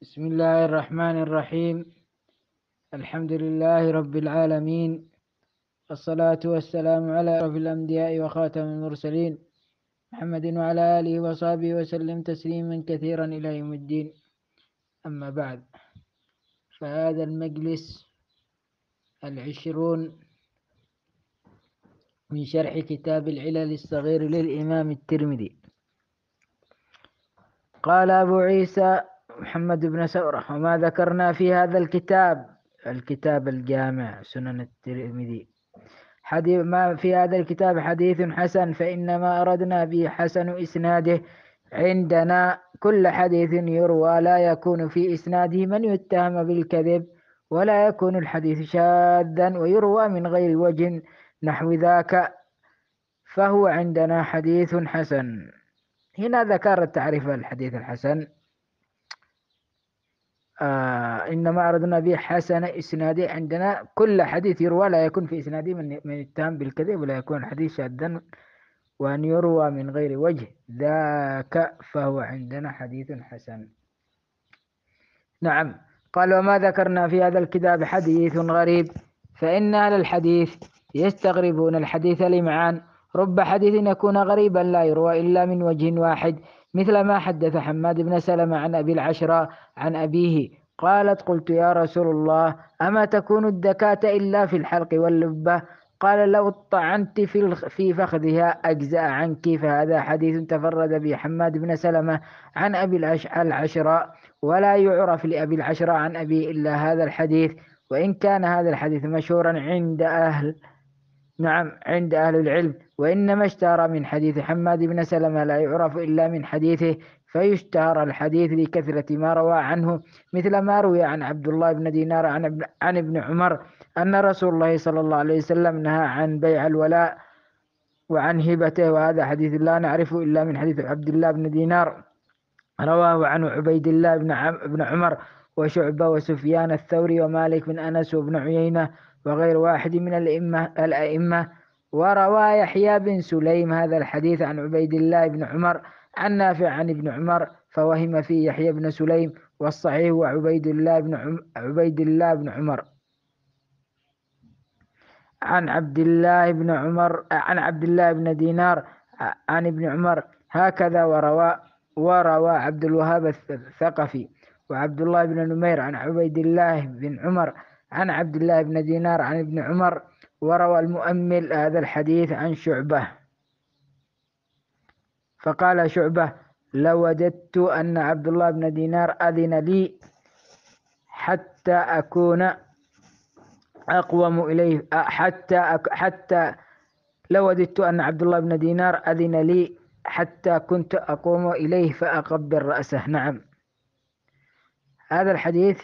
بسم الله الرحمن الرحيم. الحمد لله رب العالمين، والصلاة والسلام على أشرف الأنبياء وخاتم المرسلين محمد وعلى آله وصحبه وسلم تسليما كثيرا إلى يوم الدين. أما بعد، فهذا المجلس 20 من شرح كتاب العلل الصغير للإمام الترمذي. قال أبو عيسى محمد بن سورة: وما ذكرنا في هذا الكتاب الجامع سنن الترمذي ما في هذا الكتاب حديث حسن، فإنما أردنا به حسن إسناده. عندنا كل حديث يروى لا يكون في إسناده من يتهم بالكذب، ولا يكون الحديث شاذا ويروى من غير وجه نحو ذاك، فهو عندنا حديث حسن. هنا ذكر تعريف الحديث الحسن. إنما أردنا به حسن إسناده. عندنا كل حديث يروى لا يكون في إسناده من يتهم بالكذب، ولا يكون الحديث شاذا، وأن يروى من غير وجه ذاك، فهو عندنا حديث حسن. نعم. قال: وما ذكرنا في هذا الكتاب حديث غريب، فإن أهل الحديث يستغربون الحديث لمعان. رب حديث يكون غريبا لا يروى إلا من وجه واحد، مثل ما حدث حماد بن سلمة عن أبي العشرة عن أبيه قالت: قلت يا رسول الله، أما تكون الدكاة إلا في الحلق واللبة؟ قال: لو طعنت في فخذها أجزأ عنك. فهذا حديث تفرد به حماد بن سلمة عن أبي العشرة، ولا يعرف لأبي العشرة عن أبي إلا هذا الحديث، وإن كان هذا الحديث مشهورا عند أهل العلم، وإنما اشتهر من حديث حماد بن سلمة لا يعرف إلا من حديثه، فيشتهر الحديث لكثرة ما روى عنه، مثل ما روي عن عبد الله بن دينار عن ابن عمر أن رسول الله صلى الله عليه وسلم نهى عن بيع الولاء وعن هبته، وهذا حديث لا نعرفه إلا من حديث عبد الله بن دينار، رواه عنه عبيد الله بن عمر وشعبة وسفيان الثوري ومالك بن أنس وابن عيينة وغير واحد من الأئمة. وروى يحيى بن سليم هذا الحديث عن عبيد الله بن عمر عن نافع عن ابن عمر، فوهم فيه يحيى بن سليم، والصحيح هو عبيد الله بن عمر عن عبد الله بن دينار عن ابن عمر هكذا. وروى عبد الوهاب الثقفي وعبد الله بن نمير عن عبيد الله بن عمر عن عبد الله بن دينار عن ابن عمر. وروى المؤمل هذا الحديث عن شعبة، فقال شعبة: لوددت أن عبد الله بن دينار أذن لي حتى أكون أقوم إليه حتى لوددت أن عبد الله بن دينار أذن لي حتى كنت أقوم إليه فأقبل رأسه. نعم. هذا الحديث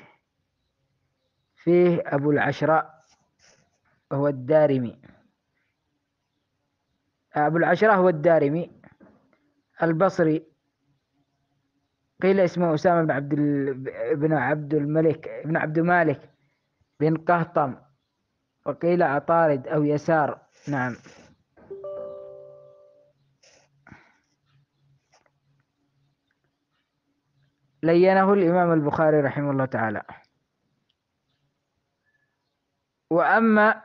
فيه أبو العشرة وهو الدارمي. أبو العشرة هو الدارمي البصري، قيل اسمه أسامة بن عبد الملك بن قهطم، وقيل عطارد أو يسار. نعم. لينه الإمام البخاري رحمه الله تعالى. وأما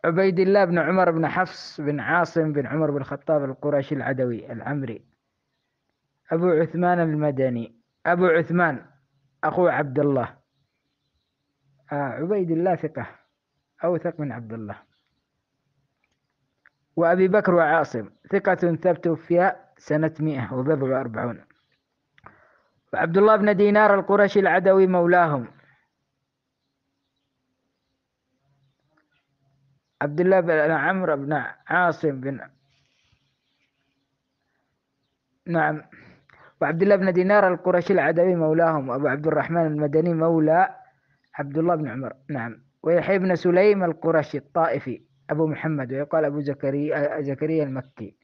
عبيد الله بن عمر بن حفص بن عاصم بن عمر بن الخطاب القرشي العدوي العمري أبو عثمان المدني، أبو عثمان أخو عبد الله. عبيد الله ثقة، أوثق من عبد الله. وأبي بكر وعاصم ثقة ثبت فيها سنة 140. وعبد الله بن دينار القرشي العدوي مولاهم. عبد الله بن عمرو بن عاصم نعم. وعبد الله بن دينار القرشي العدوي مولاهم، وأبو عبد الرحمن المدني مولى عبد الله بن عمر. نعم. ويحيى بن سليم القرشي الطائفي أبو محمد، ويقال أبو زكريا المكي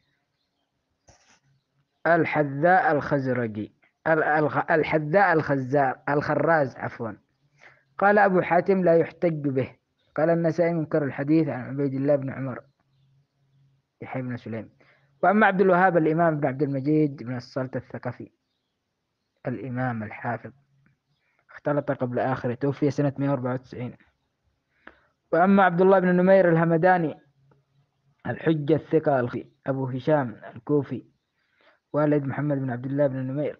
الحذاء الخزرجي الخراز عفوا. قال أبو حاتم: لا يحتج به. قال النسائي: منكر الحديث عن عبيد الله بن عمر يحيى بن سليم. وأما عبد الوهاب الإمام بن عبد المجيد بن الصلت الثقفي الإمام الحافظ اختلط قبل آخره، توفي سنة 194. وأما عبد الله بن نمير الهمداني الحجة الثقة أبو هشام الكوفي والد محمد بن عبد الله بن نمير،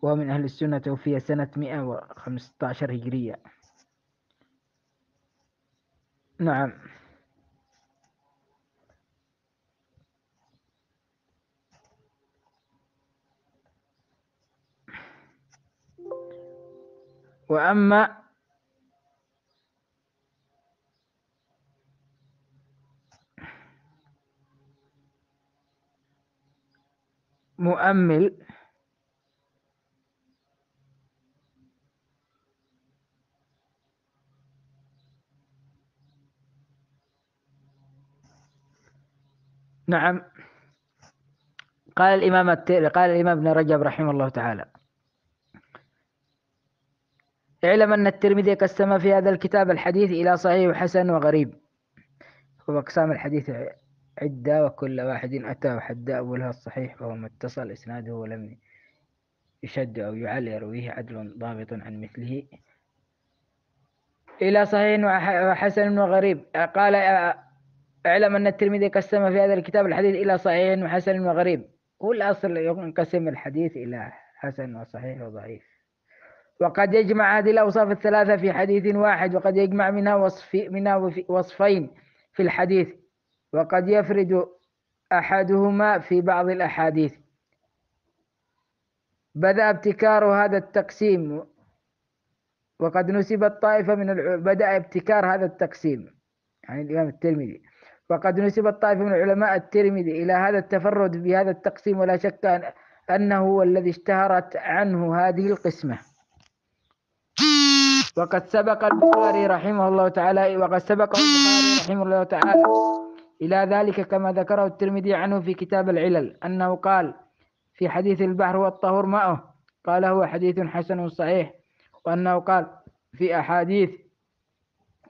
وهو من أهل السنة، توفي سنة 115 هجرية. نعم. وأما مؤمل نعم. قال الإمام ابن رجب رحمه الله تعالى: اعلم أن الترمذي قسم في هذا الكتاب الحديث إلى صحيح وحسن وغريب. وأقسام الحديث عدة، وكل واحد أتى وحد أولها الصحيح وهو متصل إسناده ولم يشد أو يعل، يرويه عدل ضابط عن مثله، إلى صحيح وحسن وغريب. قال: اعلم أن الترمذي قسم في هذا الكتاب الحديث إلى صحيح وحسن وغريب. هو الأصل ينقسم الحديث إلى حسن وصحيح وضعيف، وقد يجمع هذه الأوصاف الثلاثة في حديث واحد، وقد يجمع منها وصفين في الحديث، وقد يفرد أحدهما في بعض الأحاديث. بدأ ابتكار هذا التقسيم، وقد نسبت طائفة بدأ ابتكار هذا التقسيم، يعني الإمام الترمذي، وقد نسبت طائفة من علماء الترمذي إلى هذا التفرد بهذا التقسيم، ولا شك أنه هو الذي اشتهرت عنه هذه القسمة. وقد سبق البخاري رحمه الله تعالى إلى ذلك، كما ذكره الترمذي عنه في كتاب العلل، أنه قال في حديث البحر والطهور ماؤه، قال هو حديث حسن صحيح. وأنه قال في أحاديث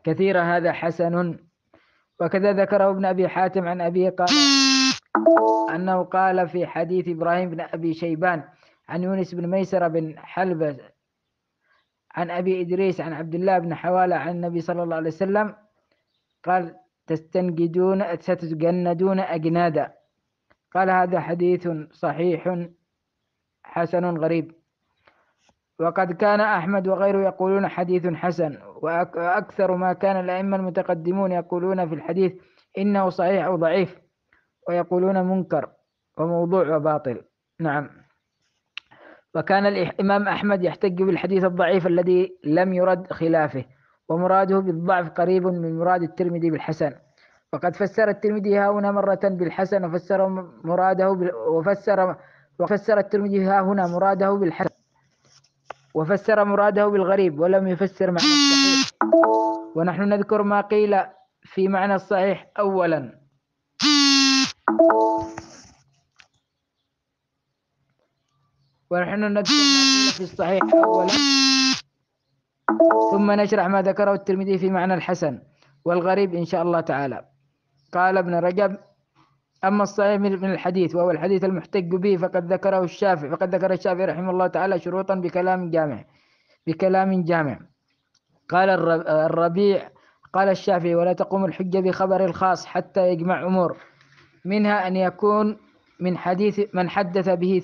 كثيرة هذا حسن. وكذا ذكره ابن أبي حاتم عن أبيه قال أنه قال في حديث إبراهيم بن أبي شيبان عن يونس بن ميسرة بن حلبة عن أبي إدريس عن عبد الله بن حوالة عن النبي صلى الله عليه وسلم قال: ستجندون أجنادا. قال: هذا حديث صحيح حسن غريب. وقد كان أحمد وغيره يقولون حديث حسن، وأكثر ما كان الأئمة المتقدمون يقولون في الحديث إنه صحيح أو ضعيف، ويقولون منكر وموضوع وباطل. نعم. وكان الإمام أحمد يحتج بالحديث الضعيف الذي لم يرد خلافه، ومراده بالضعف قريب من مراد الترمذي بالحسن. وقد فسر الترمذي ها هنا مرة بالحسن، وفسر الترمذي ها هنا مراده بالحسن، وفسر مراده بالغريب، ولم يفسر معنى الصحيح. ونحن نذكر ما قيل في معنى الصحيح أولا. في الصحيح أولا، ثم نشرح ما ذكره الترمذي في معنى الحسن والغريب إن شاء الله تعالى. قال ابن رجب: أما الصحيح من الحديث وهو الحديث المحتج به فقد ذكر الشافعي رحمه الله تعالى شروطا بكلام جامع. قال الربيع: قال الشافعي: ولا تقوم الحجة بخبر الخاص حتى يجمع أمور، منها أن يكون من حديث من حدث به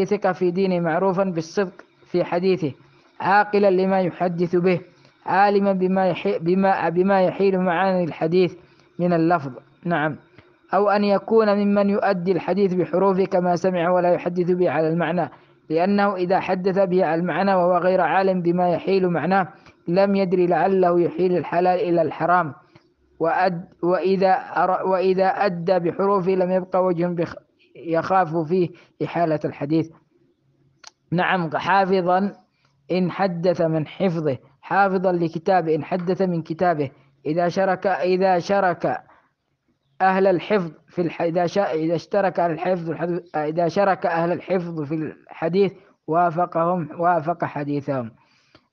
ثقة في دينه معروفا بالصدق في حديثه، عاقلا لما يحدث به، عالما بما يحيل معاني الحديث من اللفظ. نعم. أو أن يكون ممن يؤدي الحديث بحروفه كما سمع ولا يحدث به على المعنى، لأنه إذا حدث به على المعنى وهو غير عالم بما يحيل معناه لم يدري لعله يحيل الحلال إلى الحرام، وإذا أدى بحروفه لم يبقى وجه يخاف فيه إحالة الحديث. نعم. حافظا إن حدث من حفظه، حافظا لكتابه إن حدث من كتابه. إذا شرك أهل الحفظ في الحديث وافق حديثهم.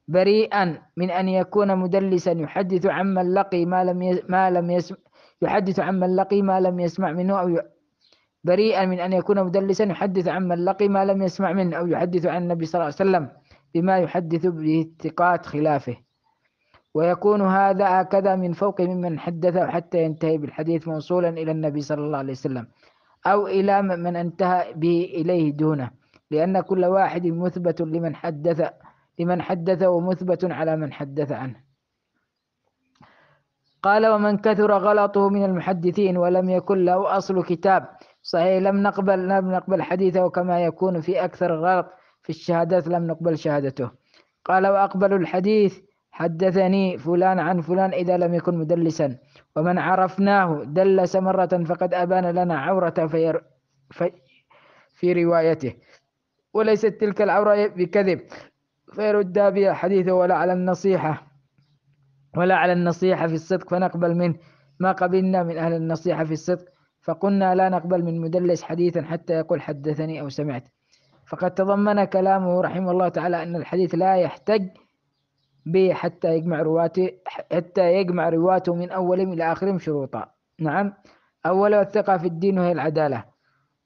بريئا من أن يكون مدلسا يحدث عمن لقي ما لم يسمع منه، أو بريئا من أن يكون مدلسا يحدث عن من لقي ما لم يسمع منه، أو يحدث عن النبي صلى الله عليه وسلم بما يحدث به الثقات خلافه، ويكون هذا هكذا من فوق ممن حدث حتى ينتهي بالحديث موصولا إلى النبي صلى الله عليه وسلم، أو إلى من انتهى به إليه دونه، لأن كل واحد مثبت لمن حدث ومثبت على من حدث عنه. قال: ومن كثر غلطه من المحدثين ولم يكن له أصل كتاب صحيح لم نقبل حديثه، كما يكون في أكثر غلط في الشهادات لم نقبل شهادته. قال: وأقبل الحديث حدثني فلان عن فلان إذا لم يكن مدلسا، ومن عرفناه دلس مرة فقد أبان لنا عورة في روايته، وليست تلك العورة بكذب فيرد بها حديثه، ولا على النصيحة في الصدق فنقبل منه ما قبلنا من أهل النصيحة في الصدق، فقلنا لا نقبل من مدلس حديثا حتى يقول حدثني أو سمعت. فقد تضمن كلامه رحمه الله تعالى أن الحديث لا يحتج به حتى يجمع رواته من أولهم إلى آخرهم شروطا. نعم. أولا الثقة في الدين وهي العدالة،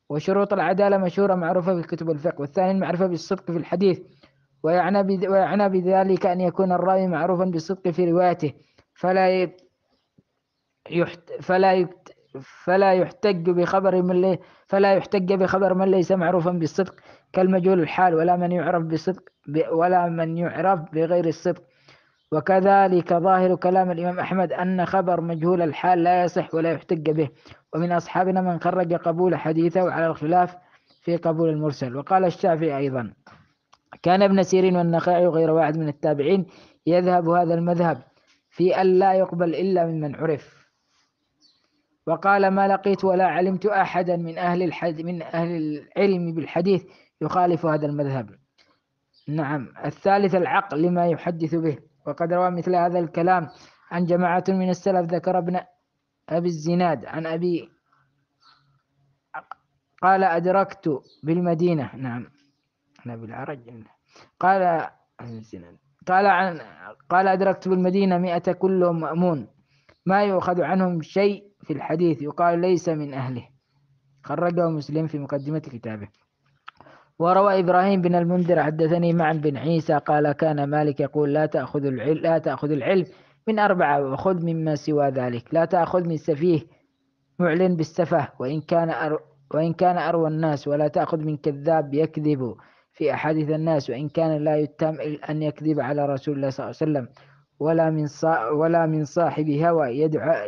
وشروط العدالة مشهورة معروفة في كتب الفقه. والثاني المعرفة بالصدق في الحديث، ويعنى بذلك أن يكون الراوي معروفا بالصدق في روايته، فلا يحتج بخبر من ليس معروفا بالصدق كالمجهول الحال، ولا من يعرف بغير الصدق. وكذلك ظاهر كلام الإمام أحمد أن خبر مجهول الحال لا يصح ولا يحتج به، ومن أصحابنا من خرج قبول حديثه على الخلاف في قبول المرسل. وقال الشافعي أيضا: كان ابن سيرين والنخعي وغير واحد من التابعين يذهب هذا المذهب في أن لا يقبل إلا ممن عرف. وقال: ما لقيت ولا علمت أحدا من أهل العلم بالحديث يخالف هذا المذهب. نعم. الثالث العقل لما يحدث به، وقد روى مثل هذا الكلام عن جماعة من السلف. ذكر ابن أبي الزناد عن أبي قال: أدركت بالمدينة. نعم. بالعرج. قال أدركت بالمدينة 100 كلهم مأمون ما يؤخذ عنهم شيء في الحديث، يقال ليس من أهله. خرجه مسلم في مقدمة كتابه. وروى إبراهيم بن المنذر حدثني معا بن عيسى قال: كان مالك يقول: لا تأخذ العلم من 4 وخذ مما سوى ذلك. لا تأخذ من سفيه معلن بالسفه وإن كان أروى الناس، ولا تأخذ من كذاب يكذب في أحاديث الناس، وإن كان لا يتهم أن يكذب على رسول الله صلى الله عليه وسلم، ولا من صاحب هوى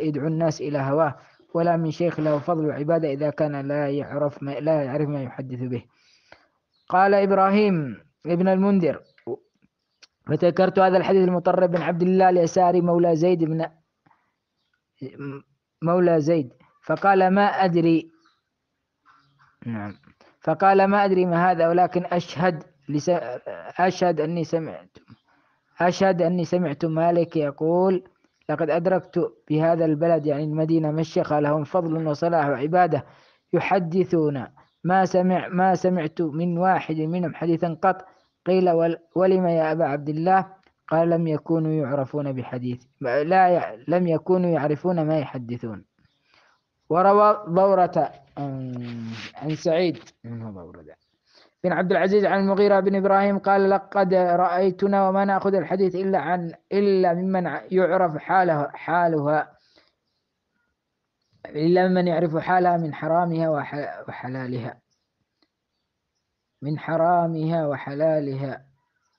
يدعو الناس إلى هواه، ولا من شيخ له فضل وعبادة إذا كان لا يعرف ما يحدث به. قال إبراهيم ابن المنذر: فذكرت هذا الحديث المطرب بن عبد الله اليساري مولى زيد فقال: ما أدري. نعم. فقال: ما أدري ما هذا، ولكن أشهد أني سمعت مالك يقول: لقد أدركت بهذا البلد يعني المدينة مشيخة لهم فضل وصلاح وعبادة يحدثون ما سمعت من واحد منهم حديثا قط. قيل: ولم يا أبا عبد الله؟ قال: لم يكونوا يعرفون بحديث، لم يكونوا يعرفون ما يحدثون. وروى ضورة عن سعيد بن عبد العزيز عن المغيرة بن إبراهيم قال: لقد رأيتنا وما نأخذ الحديث إلا ممن يعرف حالها من حرامها وحلالها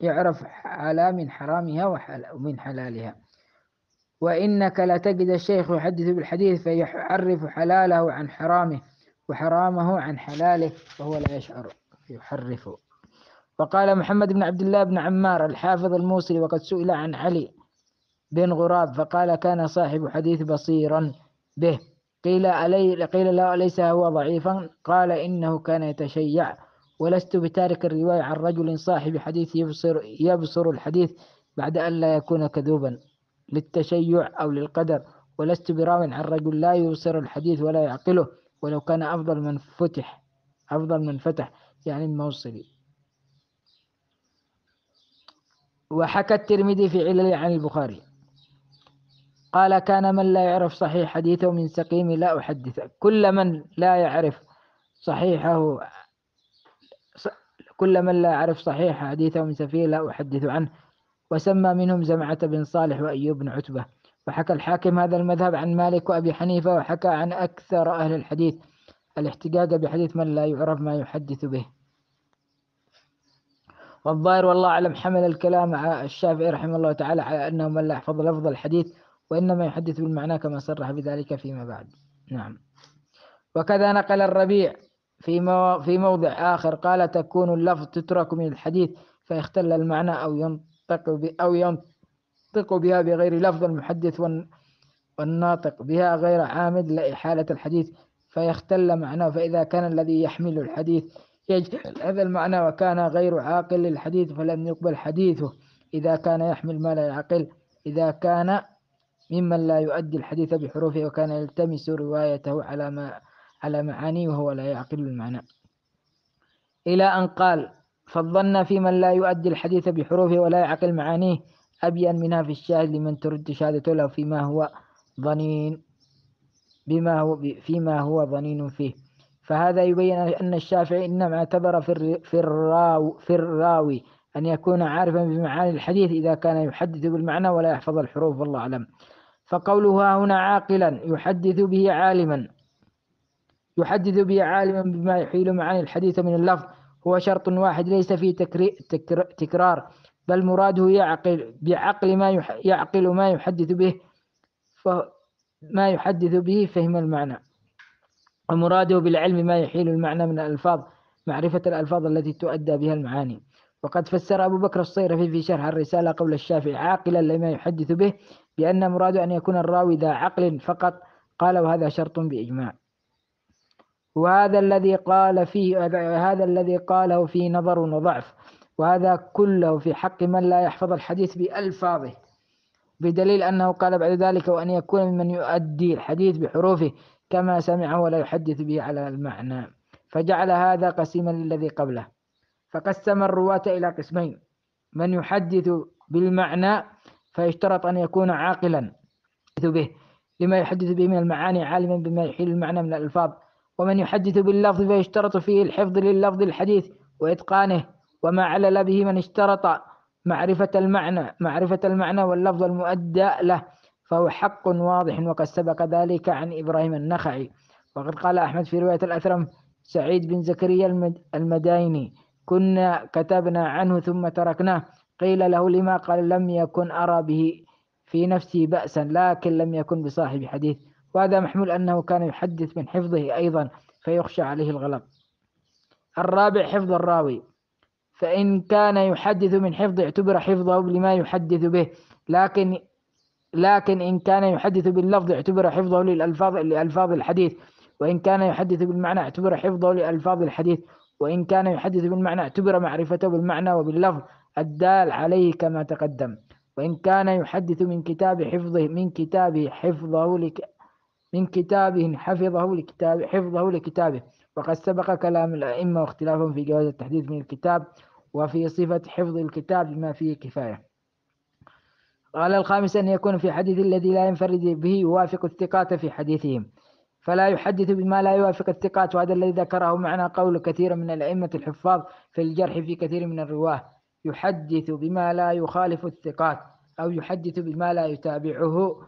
يعرف حالها من حرامها ومن حلالها. وإنك لتجد الشيخ يحدث بالحديث فيحرف حلاله عن حرامه وحرامه عن حلاله وهو لا يشعر يحرف. وقال محمد بن عبد الله بن عمار الحافظ الموصلي: وقد سئل عن علي بن غراب فقال: كان صاحب حديث بصيرا به. قيل له: أليس هو ضعيفا؟ قال: إنه كان يتشيع، ولست بتارك الرواية عن رجل صاحب حديث يبصر الحديث بعد أن لا يكون كذوبا للتشيع أو للقدر، ولست براو عن رجل لا يبصر الحديث ولا يعقله ولو كان أفضل من فتح يعني الموصلي. وحكى الترمذي في علل عن البخاري قال: كان من لا يعرف صحيح حديثه من سقيم لا أحدثه. كل من لا يعرف صحيحه كل من لا يعرف صحيح حديثه من سفيه لا أحدث عنه. وسمى منهم زمعة بن صالح وأيوب بن عتبة. وحكى الحاكم هذا المذهب عن مالك وأبي حنيفة، وحكى عن أكثر أهل الحديث الاحتجاج بحديث من لا يعرف ما يحدث به. والظاهر والله أعلم حمل الكلام الشافعي رحمه الله تعالى على أنه من لا يحفظ لفظ الحديث وإنما يحدث بالمعنى كما صرح بذلك فيما بعد. نعم. وكذا نقل الربيع في موضع آخر قال تكون اللفظ تترك من الحديث فيختل المعنى أو ينطق بها بغير لفظ المحدث والناطق بها غير عامد لإحالة الحديث فيختل معناه. فإذا كان الذي يحمل الحديث يجهل هذا المعنى وكان غير عاقل للحديث فلم يقبل حديثه. إذا كان يحمل ما لا يعقل، إذا كان ممن لا يؤدي الحديث بحروفه وكان يلتمس روايته على معانيه وهو لا يعقل المعنى، إلى أن قال فالظن في من لا يؤدي الحديث بحروفه ولا يعقل معانيه أبين منها في الشاهد لمن ترد شهادته له فيما هو ظنين فيه. فهذا يبين أن الشافعي إنما اعتبر في الراوي أن يكون عارفا بمعاني الحديث إذا كان يحدث بالمعنى ولا يحفظ الحروف والله أعلم. فقوله هنا عاقلا يحدث به عالما بما يحيل معاني الحديث من اللفظ هو شرط واحد ليس فيه تكرار، بل مراده يعقل ما يحدث به فهم المعنى. ومراده بالعلم ما يحيل المعنى من الألفاظ، معرفة الألفاظ التي تؤدى بها المعاني. وقد فسر أبو بكر الصيرفي في شرح الرسالة قول الشافعي عاقلا لما يحدث به بأن مراده أن يكون الراوي ذا عقل فقط، قال وهذا شرط بإجماع. وهذا الذي قاله فيه نظر وضعف، وهذا كله في حق من لا يحفظ الحديث بألفاظه، بدليل أنه قال بعد ذلك وأن يكون ممن يؤدي الحديث بحروفه كما سمعه ولا يحدث به على المعنى، فجعل هذا قسيما للذي قبله. فقسم الرواة إلى قسمين: من يحدث بالمعنى فيشترط أن يكون عاقلا به لما يحدث به من المعاني عالما بما يحيل المعنى من الألفاظ، ومن يحدث باللفظ فيشترط فيه الحفظ لللفظ الحديث وإتقانه، وما علل به من اشترط معرفة المعنى واللفظ المؤدى له فهو حق واضح، وقد سبق ذلك عن إبراهيم النخعي. وقد قال أحمد في رواية الأثرم سعيد بن زكريا المدايني كنا كتبنا عنه ثم تركناه، قيل له لما؟ قال لم يكن أرى به في نفسه بأسا لكن لم يكن بصاحب حديث. وهذا محمول أنه كان يحدث من حفظه أيضا فيخشى عليه الغلط. الرابع حفظ الراوي، فإن كان يحدث من حفظ اعتبر حفظه لما يحدث به، لكن إن كان يحدث باللفظ اعتبر حفظه لألفاظ الحديث، وإن كان يحدث بالمعنى اعتبر حفظه لألفاظ الحديث، وإن كان يحدث بالمعنى اعتبر معرفته بالمعنى وباللفظ الدال عليه كما تقدم. وإن كان يحدث من كتابه حفظه لكتابه، وقد سبق كلام الأئمة واختلافهم في جواز التحديث من الكتاب وفي صفة حفظ الكتاب بما فيه كفاية. قال الخامس أن يكون في حديث الذي لا ينفرد به يوافق الثقات في حديثهم، فلا يحدث بما لا يوافق الثقات، وهذا الذي ذكره معنى قول كثير من الأئمة الحفاظ في الجرح في كثير من الرواه: يحدث بما لا يخالف الثقات، أو يحدث بما لا يتابعه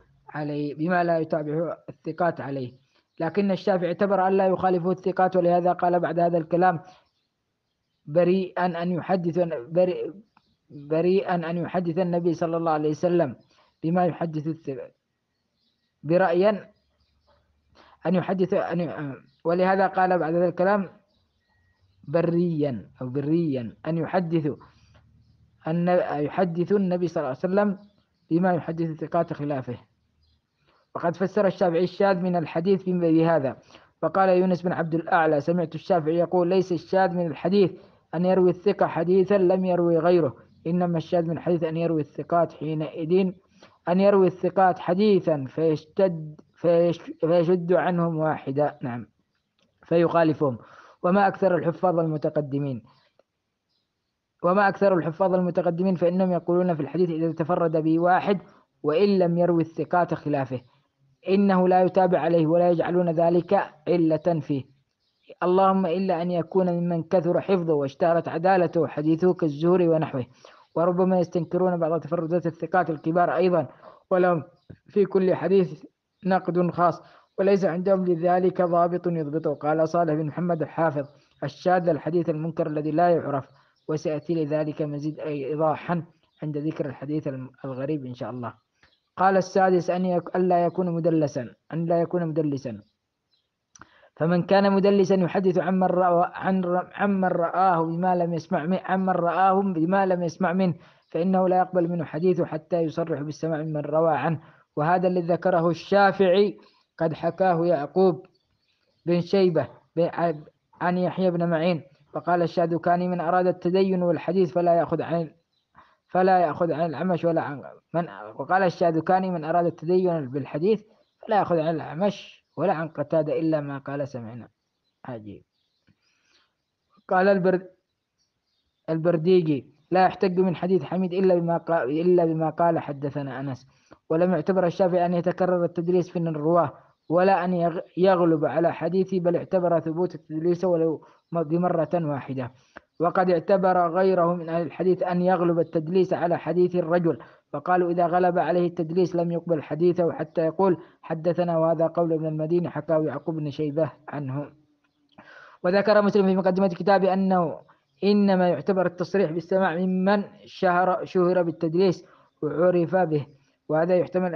الثقات عليه. لكن الشافعي اعتبر أن لا يخالفه الثقات، ولهذا قال بعد هذا الكلام بريئا أن يحدث النبي صلى الله عليه وسلم بما يحدث الثقات، برأيا أن يحدث ولهذا قال بعد هذا الكلام بريا أن يحدث النبي صلى الله عليه وسلم بما يحدث الثقات خلافه. وقد فسر الشافعي الشاذ من الحديث بهذا، فقال يونس بن عبد الأعلى سمعت الشافعي يقول ليس الشاذ من الحديث أن يروي الثقة حديثا لم يروي غيره، إنما الشاذ من الحديث أن يروي الثقات حديثا فيشد عنهم واحدا، نعم، فيخالفهم. وما أكثر الحفاظ المتقدمين فإنهم يقولون في الحديث إذا تفرد به واحد وإن لم يروي الثقات خلافه إنه لا يتابع عليه، ولا يجعلون ذلك علة فيه، اللهم إلا أن يكون ممن كثر حفظه واشتهرت عدالته وحديثه كالزهري ونحوه. وربما يستنكرون بعض تفردات الثقات الكبار أيضا، ولهم في كل حديث نقد خاص، وليس عندهم لذلك ضابط يضبطه. قال صالح بن محمد الحافظ: الشاذ الحديث المنكر الذي لا يعرف. وسيأتي لذلك مزيد إيضاحا عند ذكر الحديث الغريب إن شاء الله. قال السادس: أن لا يكون مدلسا. فمن كان مدلسا يحدث عمن رآه بما لم يسمع منه، فإنه لا يقبل منه حديثه حتى يصرح بالسماع ممن روى عنه. وهذا الذي ذكره الشافعي قد حكاه يعقوب بن شيبة عن يحيى بن معين. فقال الشاذكاني: من أراد التدين والحديث فلا يأخذ عن الأعمش ولا عن من. وقال الشاذكاني: من أراد التدين بالحديث فلا يأخذ عن الأعمش ولا عن قتادة إلا ما قال سمعنا. عجيب. قال البرديجي: لا يحتج من حديث حميد إلا بما قال حدثنا أنس. ولم يعتبر الشافعي أن يتكرر التدليس في الرواة ولا أن يغلب على حديثه، بل اعتبر ثبوت التدليس ولو بمرة واحدة. وقد اعتبر غيره من أهل الحديث أن يغلب التدليس على حديث الرجل، فقالوا إذا غلب عليه التدليس لم يقبل حديثه حتى يقول حدثنا. وهذا قول ابن المديني حكاه يعقوب بن شيبة عنه. وذكر مسلم في مقدمة كتابه أنه إنما يعتبر التصريح بالسماع ممن شهر بالتدليس وعرف به. وهذا يحتمل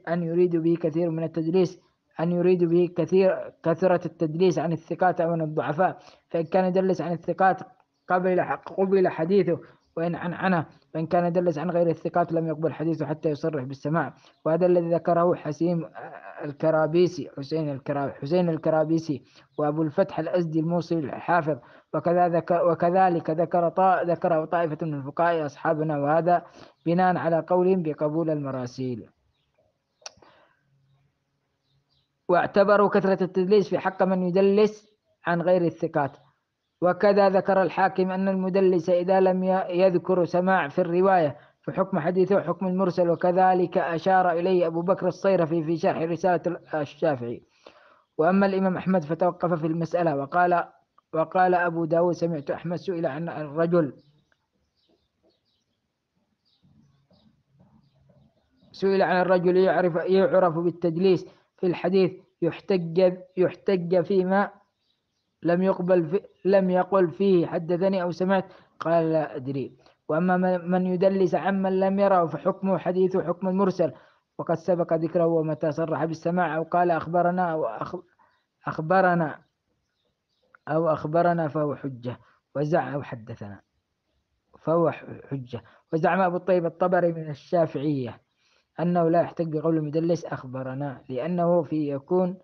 أن يريد به كثير من التدليس، أن يريد به كثرة التدليس عن الثقات أو عن الضعفاء. فإن كان يدلس عن الثقات قبل حديثه وإن عنه، وإن كان يدلس عن غير الثقات لم يقبل حديثه حتى يصرح بالسماع. وهذا الذي ذكره حسين الكرابيسي وأبو الفتح الأزدي الموصلي الحافظ. وكذلك ذكره طائفة من الفقهاء أصحابنا، وهذا بناء على قولهم بقبول المراسيل. واعتبروا كثرة التدليس في حق من يدلس عن غير الثقات. وكذا ذكر الحاكم أن المدلس إذا لم يذكر سماع في الرواية فحكم حديثه حكم المرسل. وكذلك أشار إليه أبو بكر الصيرفي في شرح رسالة الشافعي. وأما الإمام أحمد فتوقف في المسألة وقال أبو داود: سمعت أحمد سئل عن الرجل يعرف بالتدليس في الحديث يحتج فيما لم يقل فيه حدثني أو سمعت. قال: لا أدري. وأما من يدلس عمن لم يره فحكمه حديثه حكم المرسل، وقد سبق ذكره. ومتى صرح بالسماع أو قال أخبرنا أو أخبرنا فهو حجة، أو حدثنا فهو حجة. وزعم أبو الطيب الطبري من الشافعية أنه لا يحتج بقول المدلس أخبرنا، لأنه يكون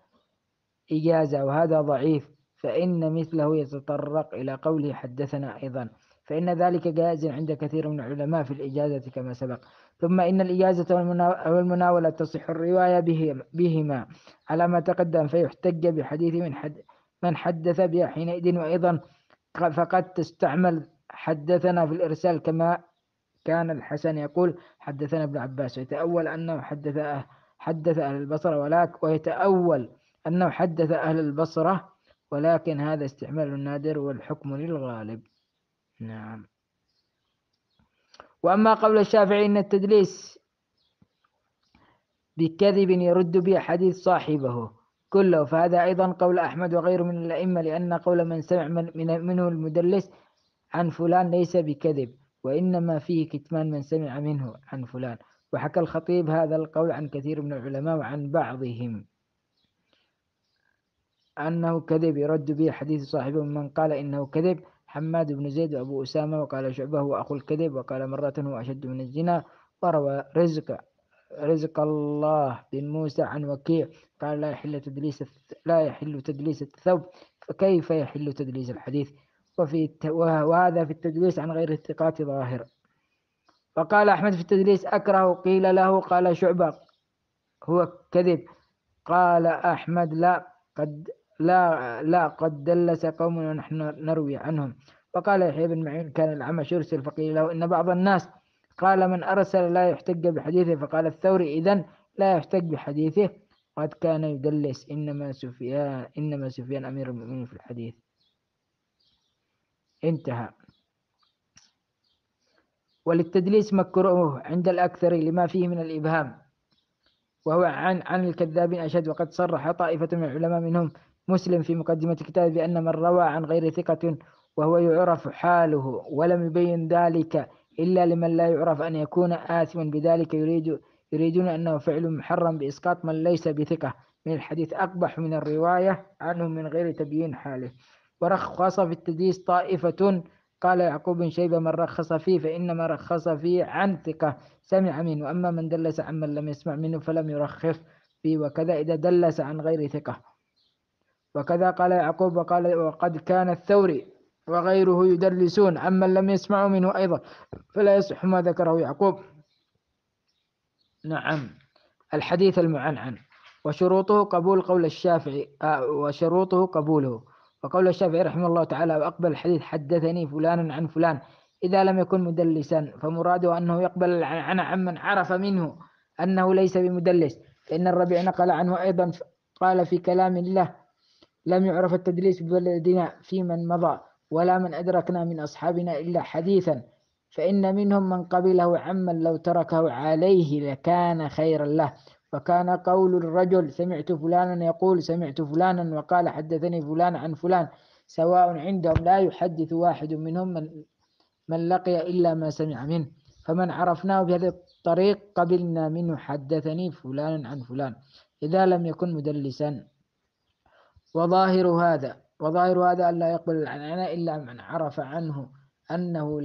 إجازة، وهذا ضعيف، فإن مثله يتطرق إلى قوله حدثنا أيضا، فإن ذلك جائز عند كثير من العلماء في الإجازة كما سبق. ثم إن الإجازة والمناولة تصح الرواية بهما على ما تقدم، فيحتج بحديث من حدث بها حينئذ. وأيضا فقد تستعمل حدثنا في الإرسال، كما كان الحسن يقول حدثنا ابن عباس، ويتأول أنه حدث أهل البصرة، ويتأول أنه حدث أهل البصرة، ولكن هذا استعمال نادر والحكم للغالب. نعم. وأما قول الشافعي إن التدليس بكذب يرد به حديث صاحبه كله، فهذا أيضا قول أحمد وغيره من الأئمة، لأن قول من سمع منه المدلس عن فلان ليس بكذب، وإنما فيه كتمان من سمع منه عن فلان. وحكى الخطيب هذا القول عن كثير من العلماء، وعن بعضهم أنه كذب يرد به حديث صاحبه. من قال إنه كذب حماد بن زيد وأبو أسامة، وقال شعبة هو أخو الكذب، وقال مرة هو أشد من الزنا. وروى رزق الله بن موسى عن وكيع قال لا يحل تدليس الثوب، فكيف يحل تدليس الحديث؟ وهذا في التدليس عن غير الثقات ظاهر. وقال أحمد في التدليس أكره، قيل له قال شعبة هو كذب، قال أحمد قد دلس قوم ونحن نروي عنهم. وقال يحيى بن معين كان الأعمش يرسل، فقيل له إن بعض الناس قال من أرسل لا يحتج بحديثه، فقال الثوري إذن لا يحتج بحديثه. قد كان يدلس، إنما سفيان أمير المؤمنين في الحديث. انتهى. وللتدليس مكروه عند الأكثر لما فيه من الإبهام، وهو عن الكذابين أشد. وقد صرح طائفة من العلماء منهم مسلم في مقدمة كتابه بأن من روى عن غير ثقة وهو يعرف حاله ولم يبين ذلك إلا لمن لا يعرف أن يكون آثما بذلك يريدون أنه فعل محرم بإسقاط من ليس بثقة من الحديث أقبح من الرواية عنه من غير تبيين حاله. ورخص في التدليس طائفة، قال يعقوب بن شيبة من رخص فيه فإنما رخص فيه عن ثقة سمع منه، وأما من دلس عن من لم يسمع منه فلم يرخص فيه، وكذا إذا دلس عن غير ثقة. وكذا قال يعقوب وقد كان الثوري وغيره يدلسون عمن لم يسمعوا منه أيضا، فلا يصح ما ذكره يعقوب. نعم. الحديث المعنعن وشروطه قبول قول الشافعي وشروطه قبوله. وقول الشافعي رحمه الله تعالى وأقبل الحديث حدثني فلان عن فلان إذا لم يكن مدلسا، فمراده أنه يقبل العنعنة عمن عرف منه أنه ليس بمدلس. فإن الربيع نقل عنه أيضا قال في كلام الله لم يعرف التدليس ببلدنا في من مضى ولا من أدركنا من أصحابنا إلا حديثا، فإن منهم من قبله عمن لو تركه عليه لكان خيرا له. وكان قول الرجل سمعت فلانا يقول سمعت فلانا وقال حدثني فلان عن فلان سواء عندهم، لا يحدث واحد منهم من لقي إلا ما سمع منه، فمن عرفناه بهذا الطريق قبلنا منه حدثني فلان عن فلان إذا لم يكن مدلسا. وظاهر هذا أن لا يقبل العنعنة إلا من عرف عنه أنه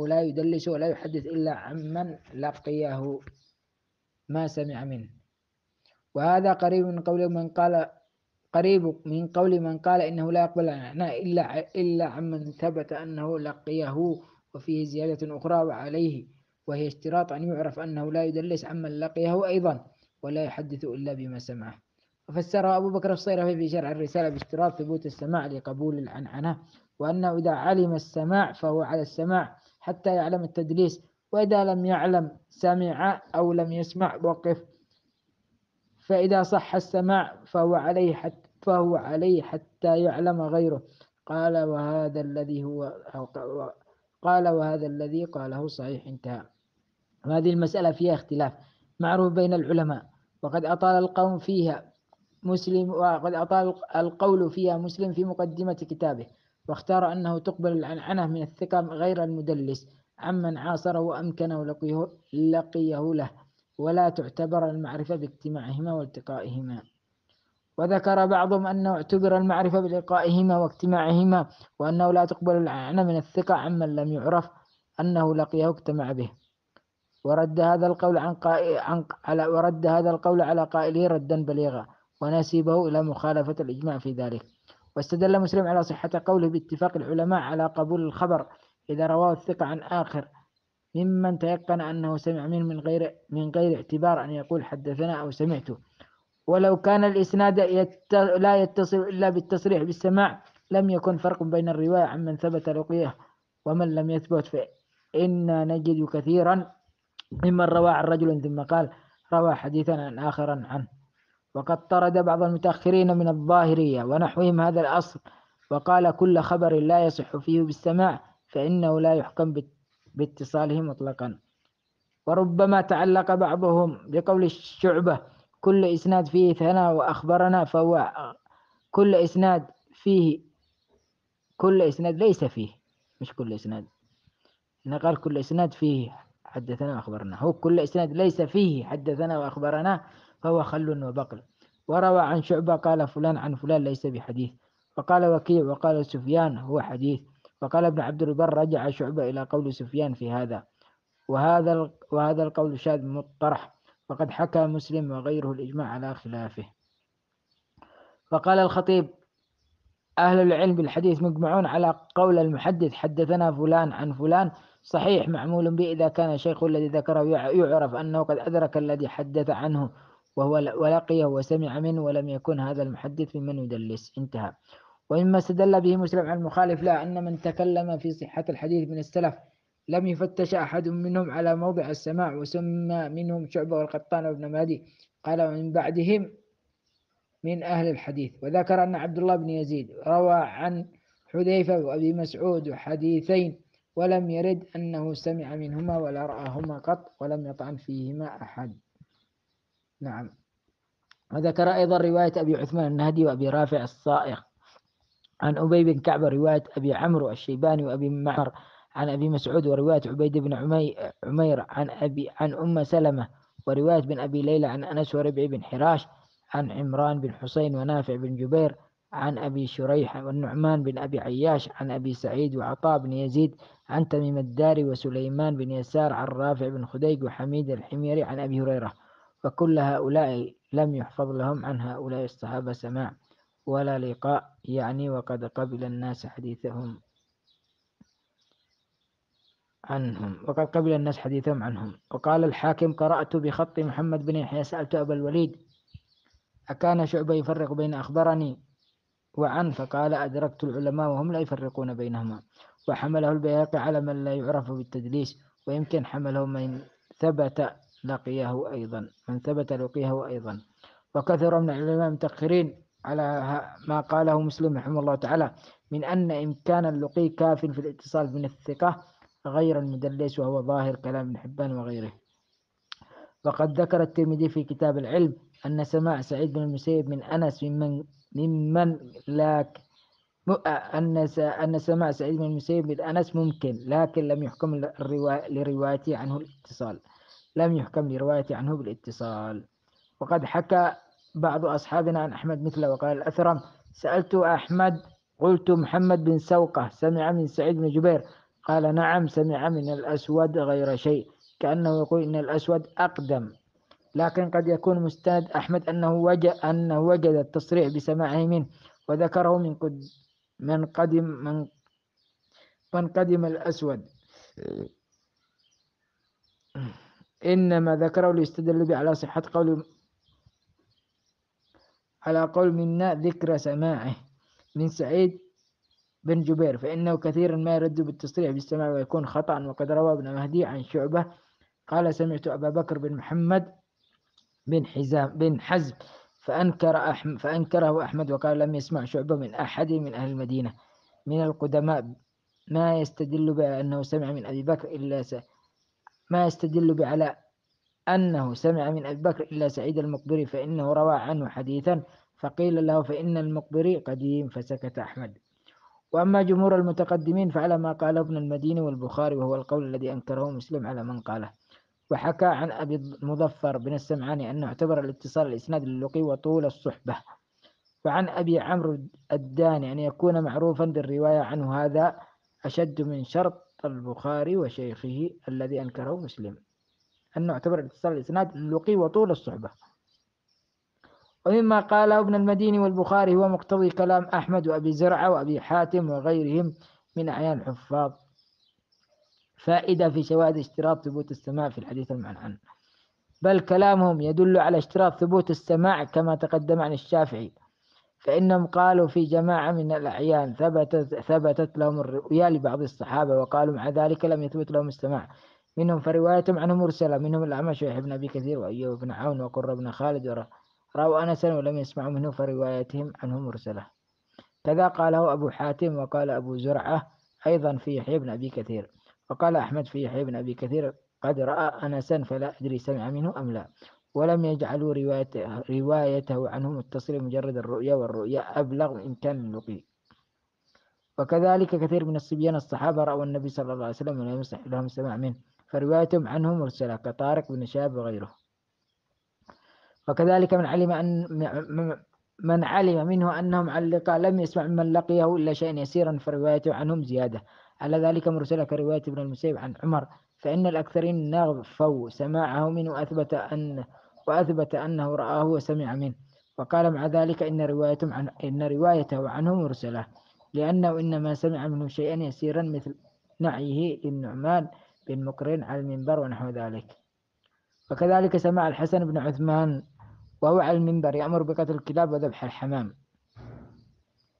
لا يدلس ولا يحدث إلا عمن لقيه ما سمع منه. وهذا قريب من قول من قال إنه لا يقبل العنعنة إلا عمن ثبت أنه لقيه، وفيه زيادة أخرى وعليه، وهي اشتراط أن يعرف أنه لا يدلس عمن لقيه أيضا ولا يحدث إلا بما سمعه. وفسر أبو بكر الصيرفي في شرح الرسالة باشتراط ثبوت السماع لقبول العنعنة، وأنه إذا علم السماع فهو على السماع حتى يعلم التدليس، وإذا لم يعلم سمع أو لم يسمع وقف، فإذا صح السماع فهو عليه حتى يعلم غيره. قال وهذا الذي قاله صحيح. انتهى. وهذه المسألة فيها اختلاف معروف بين العلماء، وقد أطال القول فيها مسلم في مقدمة كتابه، واختار أنه تقبل العنعنة من الثقة غير المدلس عمن عاصره وأمكنه لقيه له، ولا تعتبر المعرفة باجتماعهما والتقائهما. وذكر بعضهم أنه اعتبر المعرفة بلقائهما واجتماعهما، وأنه لا تقبل العنعنة من الثقة عمن لم يعرف أنه لقيه واجتمع به. ورد هذا القول على قائله ردا بليغا، ونسبه إلى مخالفة الإجماع في ذلك. واستدل مسلم على صحة قوله باتفاق العلماء على قبول الخبر إذا رواه الثقة عن آخر ممن تيقن أنه سمع منه من غير اعتبار أن يقول حدثنا أو سمعته، ولو كان الإسناد لا يتصل إلا بالتصريح بالسماع لم يكن فرق بين الرواية عمن ثبت لقيه ومن لم يثبت. فإن نجد كثيرا ممن روى عن رجل ثم قال روى حديثا عن آخر عنه. وقد طرد بعض المتأخرين من الظاهرية ونحوهم هذا الأصل، وقال كل خبر لا يصح فيه بالسماع فإنه لا يحكم باتصاله مطلقا. وربما تعلق بعضهم بقول الشعبة كل إسناد فيه ثنا وأخبرنا، فهو كل إسناد ليس فيه، مش كل إسناد، قال كل إسناد فيه حدثنا وأخبرنا، هو كل إسناد ليس فيه حدثنا وأخبرنا فهو خل وبقل. وروى عن شعبة قال فلان عن فلان ليس بحديث، وقال وكيع وقال سفيان هو حديث، وقال ابن عبد البر رجع شعبة إلى قول سفيان في هذا، وهذا القول شاذ مطرح، وقد حكى مسلم وغيره الإجماع على خلافه. وقال الخطيب أهل العلم بالحديث مجمعون على قول المحدث حدثنا فلان عن فلان صحيح معمول به إذا كان الشيخ الذي ذكره يعرف أنه قد أدرك الذي حدث عنه ولقيه وسمع منه ولم يكن هذا المحدث ممن يدلس. انتهى. ومما استدل به مسلم على المخالف لا أن من تكلم في صحة الحديث من السلف لم يفتش أحد منهم على موضع السماع، وسمى منهم شعبة والقطان وابن مهدي قال ومن بعدهم من أهل الحديث. وذكر أن عبد الله بن يزيد روى عن حذيفة وأبي مسعود حديثين ولم يرد أنه سمع منهما ولا رآهما قط ولم يطعن فيهما أحد. نعم. وذكر أيضا رواية أبي عثمان النهدي وأبي رافع الصائغ عن أبي بن كعب، رواية أبي عمرو الشيباني وأبي معمر عن أبي مسعود، ورواية عبيد بن عمير عن أم سلمة، ورواية بن أبي ليلى عن أنس وربعي بن حراش عن عمران بن حسين ونافع بن جبير عن أبي شريح والنعمان بن أبي عياش عن أبي سعيد وعطاء بن يزيد عن تميم الداري وسليمان بن يسار عن رافع بن خديج وحميد الحميري عن أبي هريرة. وكل هؤلاء لم يحفظ لهم عن هؤلاء الصحابة سماع ولا لقاء، يعني وقد قبل الناس حديثهم عنهم. وقال الحاكم: قرأت بخط محمد بن يحيى سألت أبا الوليد أكان شعبة يفرق بين أخبرني وعن؟ فقال: أدركت العلماء وهم لا يفرقون بينهما. وحمله البيهقي على من لا يعرف بالتدليس، ويمكن حمله من ثبت لقيه أيضا. وكثر من العلماء المتأخرين على ما قاله مسلم رحمه الله تعالى من أن إمكان اللقي كاف في الاتصال من الثقة غير المدلس، وهو ظاهر كلام ابن حبان وغيره. وقد ذكر الترمذي في كتاب العلم أن سماع سعيد بن المسيب من أنس ممن لاك أن سماع سعيد بن المسيب من أنس ممكن، لكن لم يحكم لروايته عنه بالاتصال. وقد حكى بعض أصحابنا عن أحمد مثله. وقال الأثرم: سألت أحمد قلت محمد بن سوقة سمع من سعيد بن جبير؟ قال: نعم، سمع من الأسود غير شيء، كأنه يقول إن الأسود أقدم. لكن قد يكون مستند أحمد أنه وجد التصريح بسماعه منه، وذكره من قدم الأسود، إنما ذكره ليستدل به على قول منا ذكر سماعه من سعيد بن جبير، فإنه كثيرا ما يرد بالتصريح بالسماع ويكون خطأ. وقد روى ابن مهدي عن شعبة قال: سمعت أبا بكر بن محمد بن حزم فأنكره أحمد، وقال: لم يسمع شعبة من أحد من أهل المدينة من القدماء ما يستدل به أنه سمع من أبي بكر إلا سعيد المقبري، فإنه روى عنه حديثا فقيل له فإن المقبري قديم، فسكت أحمد. وأما جمهور المتقدمين فعلى ما قاله ابن المديني والبخاري، وهو القول الذي أنكره مسلم على من قاله. وحكى عن أبي المظفر بن السمعاني أنه اعتبر الاتصال الإسناد للقي وطول الصحبة. وعن أبي عمرو الداني أن يكون معروفا بالرواية عنه، هذا أشد من شرط البخاري وشيخه الذي أنكره مسلم، أنه اعتبر الاتصال الإسناد للقي وطول الصحبة. ومما قاله ابن المديني والبخاري هو مقتضي كلام أحمد وأبي زرعة وأبي حاتم وغيرهم من أعيان الحفاظ، فائدة في شواهد اشتراط ثبوت السماع في الحديث المعنعن، بل كلامهم يدل على اشتراط ثبوت السماع كما تقدم عن الشافعي، فإنهم قالوا في جماعة من الأعيان ثبتت لهم الرؤيا لبعض الصحابة، وقالوا مع ذلك لم يثبت لهم السماع منهم، فروايتهم عنه مرسلة، منهم الأعمش ويحيى بن أبي كثير وأيوب بن عون وقرة بن خالد رأوا أنسا ولم يسمعوا منه، فروايتهم عنه مرسلة. كذا قاله أبو حاتم، وقال أبو زرعة أيضا في يحيى بن أبي كثير. وقال أحمد في يحيى بن أبي كثير: قد رأى أنسا فلا أدري سمع منه أم لا. ولم يجعلوا روايته عنه متصلة مجرد الرؤيا، والرؤيا أبلغ من إمكان اللقي. وكذلك كثير من الصبيان الصحابة رأوا النبي صلى الله عليه وسلم ولم يصح لهم السماع منه، فروايتهم عنه مرسلة كطارق بن شهاب وغيره. وكذلك من علم منه أنهم علق لم يسمع من لقيه إلا شيئا يسيرا، فروايته عنهم زيادة على ذلك مرسلة كرواية ابن المسيب عن عمر، فإن الأكثرين نغفوا سماعه منه وأثبت أنه رآه وسمع منه. وقال مع ذلك إن روايته عنه مرسلة، لأنه إنما سمع منه شيئا يسيرا مثل نعيه للنعمان بن مقرن على المنبر ونحو ذلك. وكذلك سمع الحسن بن عثمان وهو على المنبر يأمر بقتل الكلاب وذبح الحمام،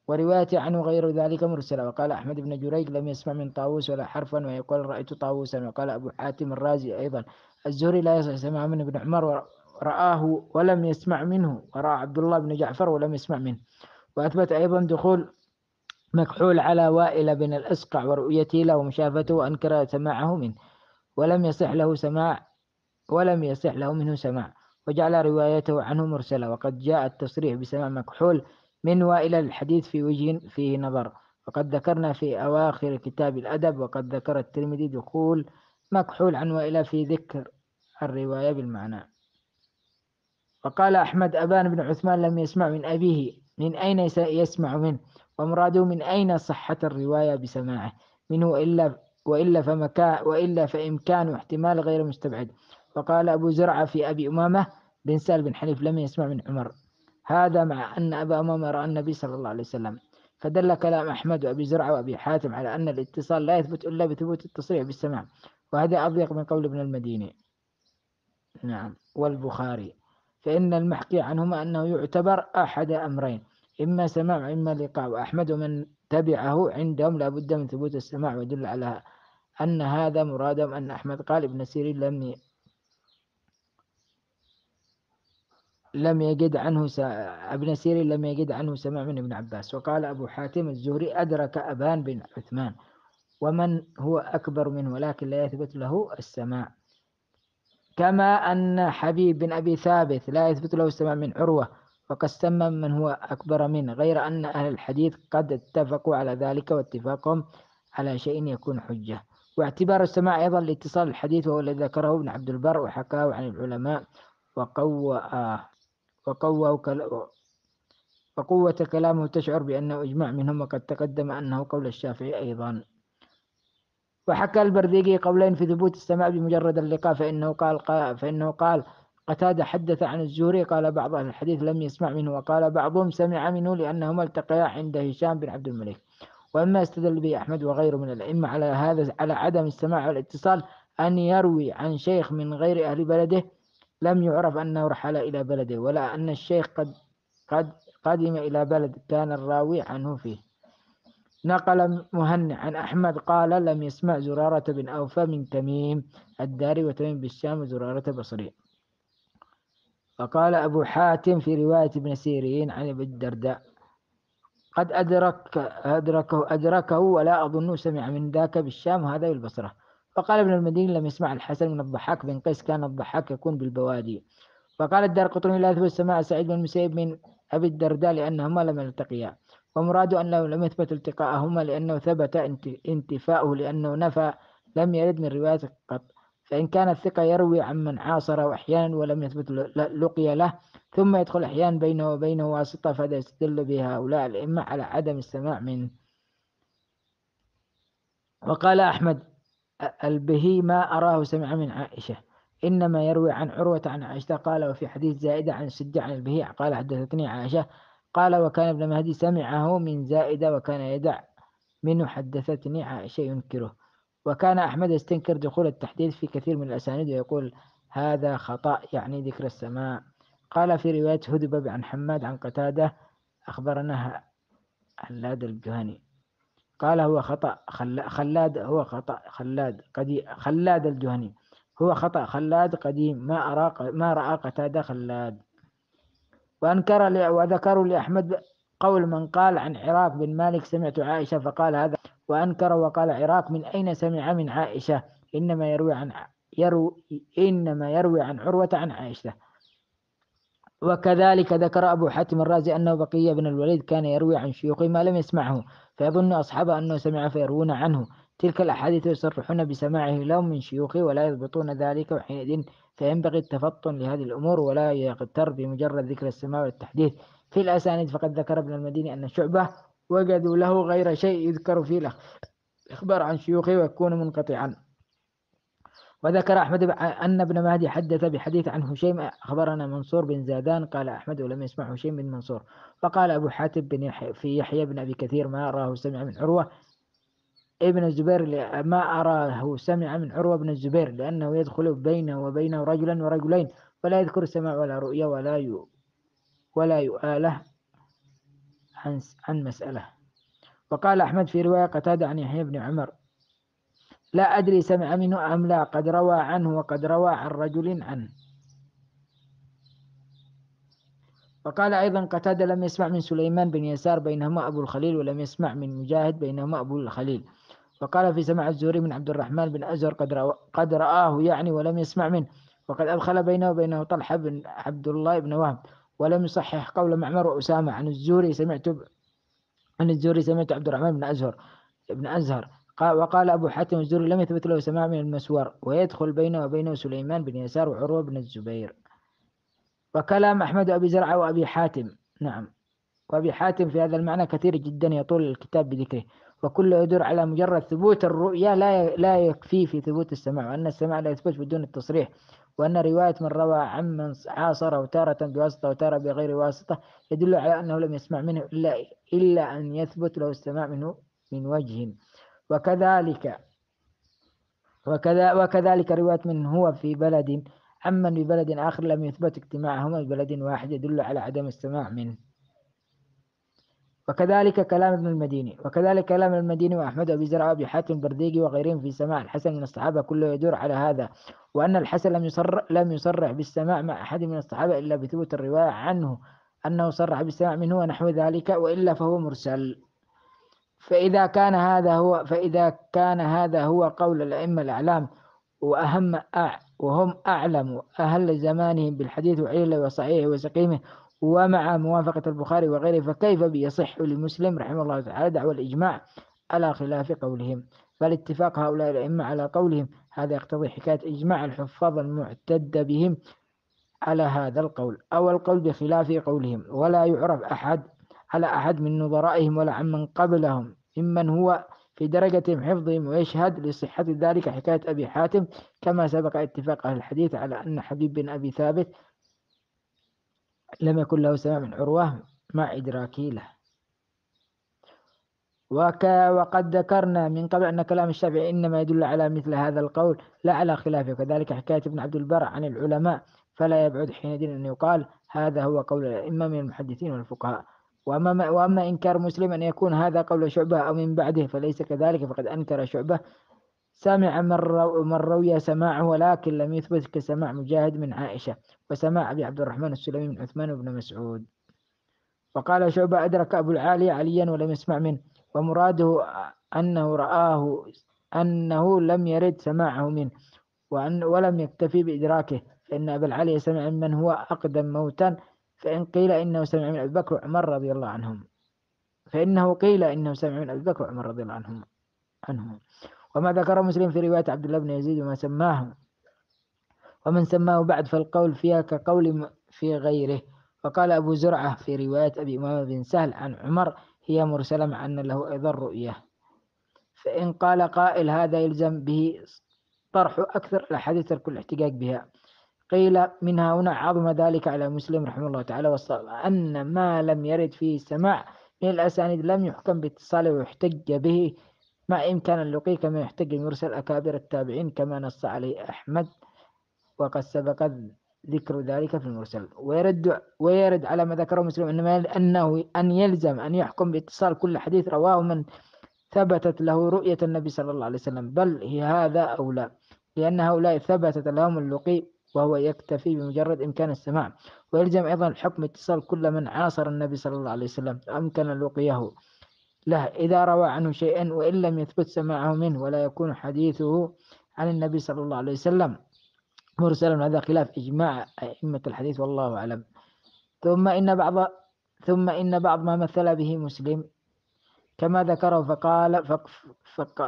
ورواية عنه غير ذلك مرسلة. وقال أحمد بن جريج: لم يسمع من طاووس ولا حرفا، ويقول رأيت طاووسا. وقال أبو حاتم الرازي أيضا: الزهري لا يصح سماع من ابن عمر رآه ولم يسمع منه، ورأى عبد الله بن جعفر ولم يسمع منه. وأثبت أيضا دخول مكحول على وائل بن الأسقع ورؤيته له ومشافته، وأنكر سماعه منه ولم يصح له منه سماع، وجعل روايته عنه مرسلة. وقد جاء التصريح بسماع مكحول من وائل الحديث في وجه فيه نظر، وقد ذكرنا في أواخر كتاب الأدب. وقد ذكر الترمذي دخول مكحول عن وائل في ذكر الرواية بالمعنى. وقال أحمد: أبان بن عثمان لم يسمع من أبيه، من أين يسمع منه؟ ومراده من أين صحة الرواية بسماعه منه، وإلا فإمكان واحتمال غير مستبعد. وقال أبو زرعة في أبي أمامة بن سهل بن حنيف لم يسمع من عمر، هذا مع أن أبا أمامة رأى النبي صلى الله عليه وسلم. فدل كلام أحمد وأبي زرعة وأبي حاتم على أن الاتصال لا يثبت إلا بثبوت التصريح بالسماع، وهذا أضيق من قول ابن المديني نعم والبخاري، فإن المحكي عنهما أنه يعتبر أحد أمرين: إما سماع وإما لقاء. وأحمد ومن تبعه عندهم لا بد من ثبوت السماع، ويدل على أن هذا مرادهم أن أحمد قال ابن سيرين ابن سيرين لم يجد عنه سماع من ابن عباس. وقال أبو حاتم الزهري: أدرك أبان بن عثمان ومن هو أكبر منه، ولكن لا يثبت له السماع. كما أن حبيب بن أبي ثابت لا يثبت له السماع من عروة، وقد سمى من هو أكبر منه، غير أن أهل الحديث قد اتفقوا على ذلك، واتفاقهم على شيء يكون حجة. واعتبار السماع أيضا لاتصال الحديث، وهو الذي ذكره ابن عبد البر وحكاه عن العلماء، وقوة كلامه تشعر بأنه إجماع منهم، وقد تقدم أنه قول الشافعي أيضا. وحكى البرديقي قولين في ثبوت السماع بمجرد اللقاء، فإنه قال قتادة حدث عن الزهري، قال بعض أهل الحديث لم يسمع منه، وقال بعضهم سمع منه لأنهما التقيا عند هشام بن عبد الملك. وأما استدل به أحمد وغيره من الأئمة على عدم السماع والاتصال أن يروي عن شيخ من غير أهل بلده لم يعرف أنه رحل إلى بلده، ولا أن الشيخ قد قدم إلى بلد كان الراوي عنه فيه. نقل مهنئ عن أحمد قال: لم يسمع زرارة بن أوفى من تميم الداري، وتميم بالشام، وزرارة بصري. وقال أبو حاتم في رواية ابن سيرين عن أبي الدرداء: قد أدركه ولا أظن سمع من ذاك بالشام، وهذا بالبصرة. وقال ابن المديني: لم يسمع الحسن من الضحاك بن قيس، كان الضحاك يكون بالبوادي. وقال الدارقطني: لا يثبت سماع سعيد بن المسيب من أبي الدرداء لأنهما لم يلتقيا، ومراد أنه لم يثبت التقاءهما لأنه ثبت انتفاؤه، لأنه نفى لم يرد من رواية قط. فإن كان الثقة يروي عن من عاصره أحيانا ولم يثبت لقي له، ثم يدخل أحيانا بينه وبينه واسطة، فهذا يستدل به هؤلاء الأئمة على عدم السماع منه. وقال أحمد: البهي ما أراه سمع من عائشة، إنما يروي عن عروة عن عائشة. قال: وفي حديث زائدة عن السدي عن البهي قال: حدثتني عائشة. قال: وكان ابن مهدي سمعه من زائدة وكان يدع منه حدثتني عائشة ينكره. وكان أحمد يستنكر دخول التحديث في كثير من الأسانيد، ويقول هذا خطأ، يعني ذكر السماع. قال في رواية هدبة عن حماد عن قتادة: أخبرنا خلاد الجهني قال: هو خطأ خلاد هو خطأ خلاد الجهني هو خطأ خلاد قديم، ما رأى قتادة خلاد. وذكروا لأحمد قول من قال عن عراق بن مالك: سمعت عائشة فقال هذا. وأنكر وقال عراق: من أين سمع من عائشة؟ إنما يروي عن عروة عن عائشة. وكذلك ذكر أبو حاتم الرازي أنه بقية بن الوليد كان يروي عن شيوخه ما لم يسمعه، فيظن أصحابه أنه سمع فيروون عنه تلك الأحاديث، يصرحون بسماعه لهم من شيوخه ولا يضبطون ذلك، وحينئذ فينبغي التفطن لهذه الأمور، ولا يغتر بمجرد ذكر السماع والتحديث في الأسانيد. فقد ذكر ابن المديني أن شعبة وجدوا له غير شيء يذكر فيه الإخبار عن شيوخه ويكون منقطعا. وذكر أحمد أن ابن مهدي حدث بحديث عن هشيم: أخبرنا منصور بن زادان قال أحمد ولم يسمع هشيم بن منصور. وقال أبو حاتم في يحيى بن أبي كثير: ما أراه سمع من عروة ابن الزبير ما أراه سمع من عروة بن الزبير، لأنه يدخل بينه وبينه رجلا ورجلين، ولا يذكر سماع ولا رؤيا ولا يؤاله عن مسألة. وقال أحمد في رواية قتادة عن يحيى بن عمر: لا أدري سمع منه أم لا، قد روى عنه وقد روى عن رجل عنه. وقال أيضا قتادة لم يسمع من سليمان بن يسار بينهما أبو الخليل، ولم يسمع من مجاهد بينهما أبو الخليل. وقال في سماع الزهري من عبد الرحمن بن أزهر قد رآه يعني ولم يسمع منه. وقد أدخل بينه وبينه طلحة بن عبد الله بن وهب، ولم يصحح قول معمر وأسامة عن الزهري سمعت عبد الرحمن بن أزهر. وقال أبو حاتم الزهري لم يثبت له سماع من المسور، ويدخل بينه وبينه سليمان بن يسار وعروة بن الزبير. وكلام أحمد وأبي زرعة وأبي حاتم، نعم، وأبي حاتم في هذا المعنى كثير جدا يطول الكتاب بذكره، وكله يدور على مجرد ثبوت الرؤيا لا يكفي في ثبوت السماع، وأن السماع لا يثبت بدون التصريح، وأن رواية من روى عمن عاصره تارة بواسطة وتارة بغير واسطة يدل على أنه لم يسمع منه إلا أن يثبت له السماع منه من وجه. وكذلك رواية من هو في بلد عمن ببلد آخر لم يثبت اجتماعهما ببلد واحد يدل على عدم السماع منه. وكذلك كلام المديني وأحمد وأبي زرعة وأبي حاتم البرديجي وغيرهم في سماع الحسن من الصحابة كله يدور على هذا، وأن الحسن لم يصرح بالسماع مع أحد من الصحابة إلا بثبوت الرواية عنه أنه صرح بالسماع منه ونحو ذلك، وإلا فهو مرسل. فإذا كان هذا هو قول الأئمة الأعلام وهم أعلم أهل زمانهم بالحديث وعلله وصحيحه وسقيمه، ومع موافقة البخاري وغيره، فكيف بيصح لمسلم رحمه الله تعالى دعوى الإجماع على خلاف قولهم؟ فالاتفاق هؤلاء الأئمة على قولهم هذا يقتضي حكاية إجماع الحفاظ المعتد بهم على هذا القول أو القول بخلاف قولهم، ولا يعرف على أحد من نظرائهم ولا عمن قبلهم ممن هو في درجة حفظهم ويشهد لصحة ذلك حكاية أبي حاتم، كما سبق اتفاق أهل الحديث على أن حبيب بن أبي ثابت لم يكن له سماع من عروة مع إدراكه له. وقد ذكرنا من قبل أن كلام الشافعي إنما يدل على مثل هذا القول لا على خلافه، وكذلك حكاية ابن عبد البر عن العلماء، فلا يبعد حينئذ أن يقال هذا هو قول الأئمة من المحدثين والفقهاء. وأما إنكار مسلم أن يكون هذا قول شعبة أو من بعده فليس كذلك، فقد أنكر شعبة سمع من روي سماعه ولكن لم يثبت كسماع مجاهد من عائشة، وسماع أبي عبد الرحمن السلمي من عثمان بن مسعود. وقال شعبة أدرك أبو العالي عليا ولم يسمع منه، ومراده أنه رآه أنه لم يرد سماعه منه ولم يكتفي بإدراكه، فإن أبا العالي سمع من هو أقدم موتا، فإن قيل إنه سمع من أبي بكر وعمر رضي الله عنهم فإنه قيل إنه سمع من أبي بكر وعمر رضي الله عنهم. وما ذكر مسلم في رواية عبد الله بن يزيد ومن سماه بعد فالقول فيها كقول في غيره. وقال أبو زرعة في رواية أبي أمامة بن سهل عن عمر هي مرسلة مع أن له أيضا رؤية. فإن قال قائل هذا يلزم به طرح أكثر الأحاديث ترك الاحتجاج بها، قيل منها هنا عظم ذلك على مسلم رحمه الله تعالى، والصواب أن ما لم يرد فيه السماع من الأسانيد لم يحكم باتصاله ويحتج به مع إمكان اللقي كما يحتج المرسل أكابر التابعين كما نص عليه أحمد، وقد سبق ذكر ذلك في المرسل. ويرد على ما ذكره مسلم أن يلزم أن يحكم باتصال كل حديث رواه من ثبتت له رؤية النبي صلى الله عليه وسلم، بل هي هذا أو لا، لأن هؤلاء ثبتت لهم اللقي وهو يكتفي بمجرد إمكان السماع. ويلزم أيضا الحكم اتصال كل من عاصر النبي صلى الله عليه وسلم أمكن لقيه له إذا روى عنه شيئا وإن لم يثبت سماعه منه، ولا يكون حديثه عن النبي صلى الله عليه وسلم مرسلا، هذا خلاف إجماع أئمة الحديث والله أعلم. ثم إن بعض ما مثل به مسلم كما ذكره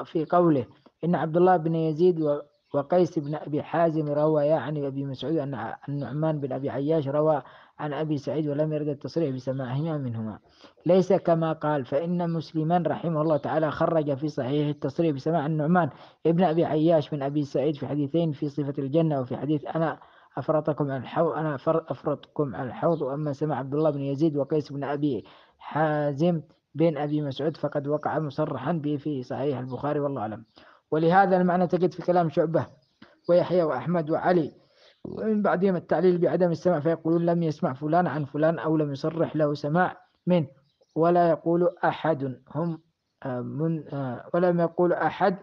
في قوله إن عبد الله بن يزيد وقيس بن أبي حازم روى عن أبي مسعود أن النعمان بن أبي عياش روى عن أبي سعيد ولم يرد التصريح بسماعهما منهما، ليس كما قال، فإن مسلما رحمه الله تعالى خرج في صحيح التصريح بسماع النعمان ابن أبي عياش من أبي سعيد في حديثين في صفة الجنة، وفي حديث أنا أفرطكم على الحوض. وأما سماع عبد الله بن يزيد وقيس بن أبي حازم بين أبي مسعود فقد وقع مصرحا به في صحيح البخاري والله أعلم. ولهذا المعنى تجد في كلام شعبة ويحيى وأحمد وعلي ومن بعدهم التعليل بعدم السماع، فيقولون لم يسمع فلان عن فلان أو لم يصرح له سماع منه، ولا يقول أحد ولم يقول أحد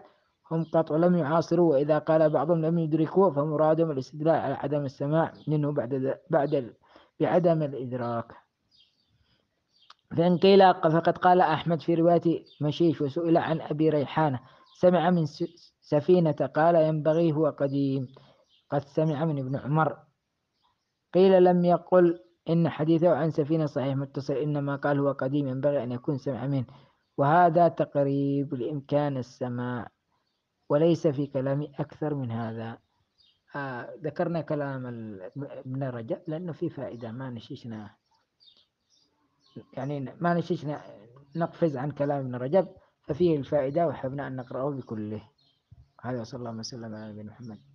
هم قط ولم يعاصروا، وإذا قال بعضهم لم يدركوا فمرادهم الاستدلال على عدم السماع منه بعدم الإدراك. فإن قيل فقد قال أحمد في رواية مشيش وسئل عن أبي ريحانة سمع من سفينة قال ينبغي هو قديم قد سمع من ابن عمر. قيل لم يقل إن حديثه عن سفينة صحيح متصل، إنما قال هو قديم ينبغي أن يكون سمع منه، وهذا تقريب لإمكان السماع وليس في كلامي أكثر من هذا. ذكرنا كلام ابن رجب لأنه في فائدة ما نشيشنا، يعني ما نشيشنا نقفز عن كلام ابن رجب، ففيه الفائدة وحبنا أن نقرأه بكله. هذا صلى الله عليه وسلم على نبينا محمد.